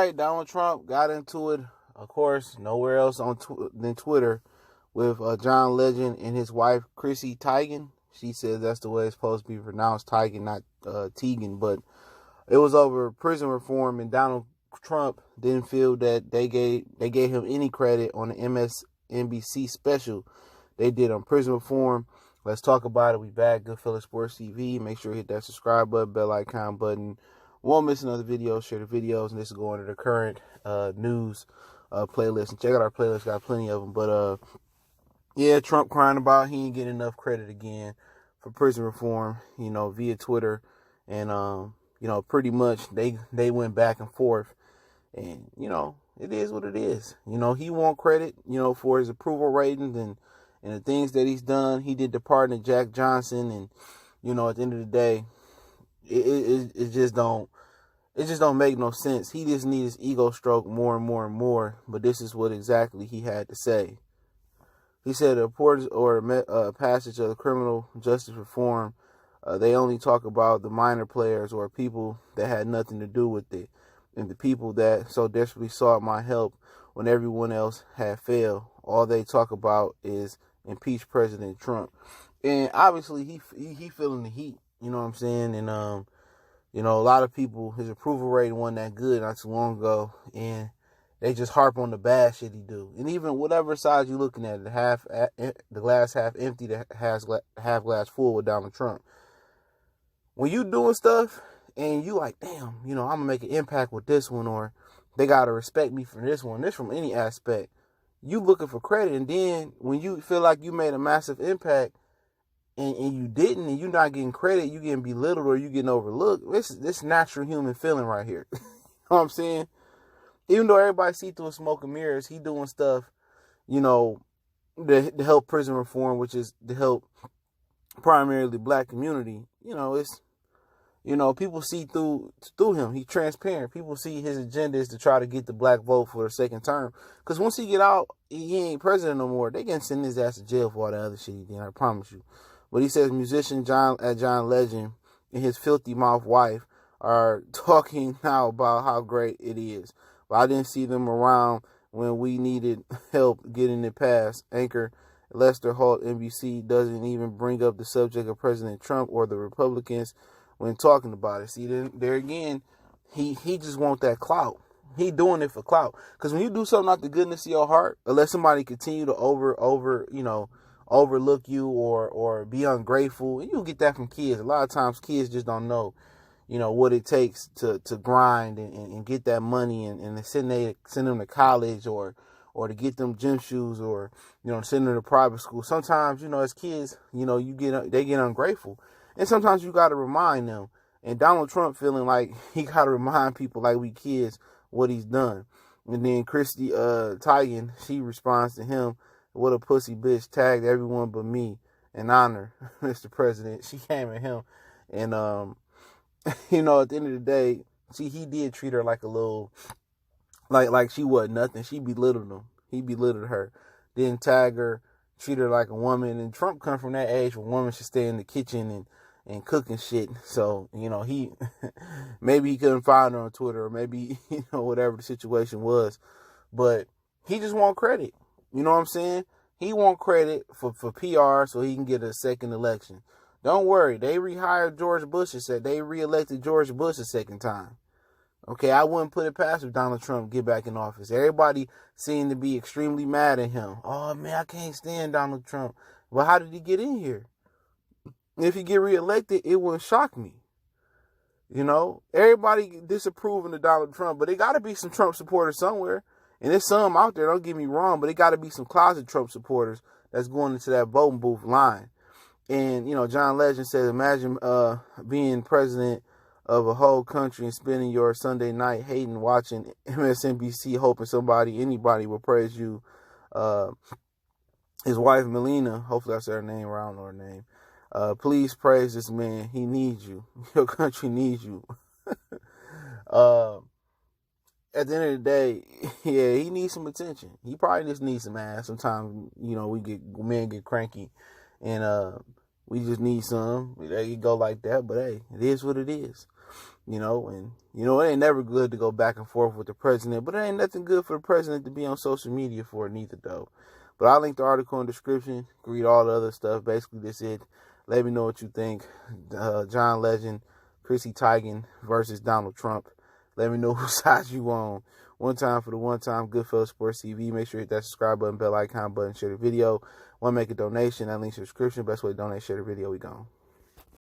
right, Donald Trump got into it, of course, nowhere else than Twitter with John Legend and his wife, Chrissy Teigen. She says that's the way it's supposed to be pronounced, Teigen, not Teigen. But it was over prison reform, and Donald Trump didn't feel that they gave him any credit on the MSNBC special they did on prison reform. Let's talk about it. We back, Goodfellas Sports TV. Make sure you hit that subscribe button, bell icon button. Won't miss another video. Share the videos, and this is going to the current news playlist. And check out our playlist. Got plenty of them. But yeah, Trump crying about he ain't getting enough credit again for prison reform. You know, via Twitter, and you know, pretty much they went back and forth, and you know, it is what it is. You know, he want credit, you know, for his approval ratings and the things that he's done. He did the pardon of Jack Johnson, and you know, at the end of the day, it just don't make no sense. He just needs his ego stroke more and more and more. But this is what exactly he had to say. He said a passage of the criminal justice reform, they only talk about the minor players or people that had nothing to do with it, and the people that so desperately sought my help when everyone else had failed. All they talk about is impeach President Trump. And obviously he feeling the heat, you know what I'm saying? And you know, a lot of people, his approval rating wasn't that good not too long ago, and they just harp on the bad shit he do. And even whatever side you're looking at, the glass half empty, the half glass full with Donald Trump. When you doing stuff and you like, damn, you know, I'm gonna make an impact with this one, or they gotta respect me for this one, this from any aspect, you looking for credit. And then when you feel like you made a massive impact and you didn't, and you're not getting credit, you getting belittled or you getting overlooked, this natural human feeling right here. You know what I'm saying? Even though everybody see through smoke and mirrors, he doing stuff, you know, to help prison reform, which is to help primarily the black community. You know, it's, you know, people see through him. He's transparent. People see his agenda is to try to get the black vote for the second term. Because once he get out, he ain't president no more. They can send his ass to jail for all the other shit he did, I promise you. But he says musician John Legend and his filthy mouth wife are talking now about how great it is. But I didn't see them around when we needed help getting it passed. Anchor Lester Holt, NBC, doesn't even bring up the subject of President Trump or the Republicans when talking about it. See, there again, he just want that clout. He doing it for clout. Because when you do something out the goodness of your heart, unless somebody continue to overlook you or be ungrateful, and you get that from kids. A lot of times kids just don't know, you know, what it takes to grind and get that money and send them to college or to get them gym shoes, or, you know, send them to private school. Sometimes, you know, as kids, you know, they get ungrateful. And sometimes you got to remind them. And Donald Trump feeling like he got to remind people like we kids what he's done. And then Chrissy Teigen, she responds to him, "What a pussy bitch, tagged everyone but me and honor Mr. President." She came at him. And, you know, at the end of the day, he did treat her like a little, like she wasn't nothing. She belittled him. He belittled her. Didn't tag her, treat her like a woman. And Trump come from that age where women should stay in the kitchen and cook and shit. So, you know, maybe he couldn't find her on Twitter, or maybe, you know, whatever the situation was. But he just want credit. You know what I'm saying? He want credit for PR so he can get a second election. Don't worry, they rehired George Bush and said they reelected George Bush a second time. Okay, I wouldn't put it past if Donald Trump get back in office. Everybody seemed to be extremely mad at him. Oh man, I can't stand Donald Trump. Well, how did he get in here? If he get reelected, it wouldn't shock me. You know, everybody disapproving of Donald Trump, but there got to be some Trump supporters somewhere. And there's some out there, don't get me wrong, but it got to be some closet Trump supporters that's going into that voting booth line. And, you know, John Legend says, imagine being president of a whole country and spending your Sunday night hating, watching MSNBC, hoping anybody will praise you. His wife, Melina, hopefully I said her name, I don't know her name. Please praise this man. He needs you. Your country needs you. At the end of the day, yeah, he needs some attention. He probably just needs some ass. Sometimes, you know, men get cranky, and we just need some. There you go like that. But hey, it is what it is. You know, and you know, it ain't never good to go back and forth with the president, but it ain't nothing good for the president to be on social media for neither, though. But I'll link the article in the description. Read all the other stuff. Basically, that's it. Let me know what you think. John Legend, Chrissy Teigen versus Donald Trump. Let me know whose side you on. One time for the one time, Goodfellas Sports TV. Make sure you hit that subscribe button, bell icon button, share the video. Want to make a donation? That link's in the description. Best way to donate, share the video. We gone.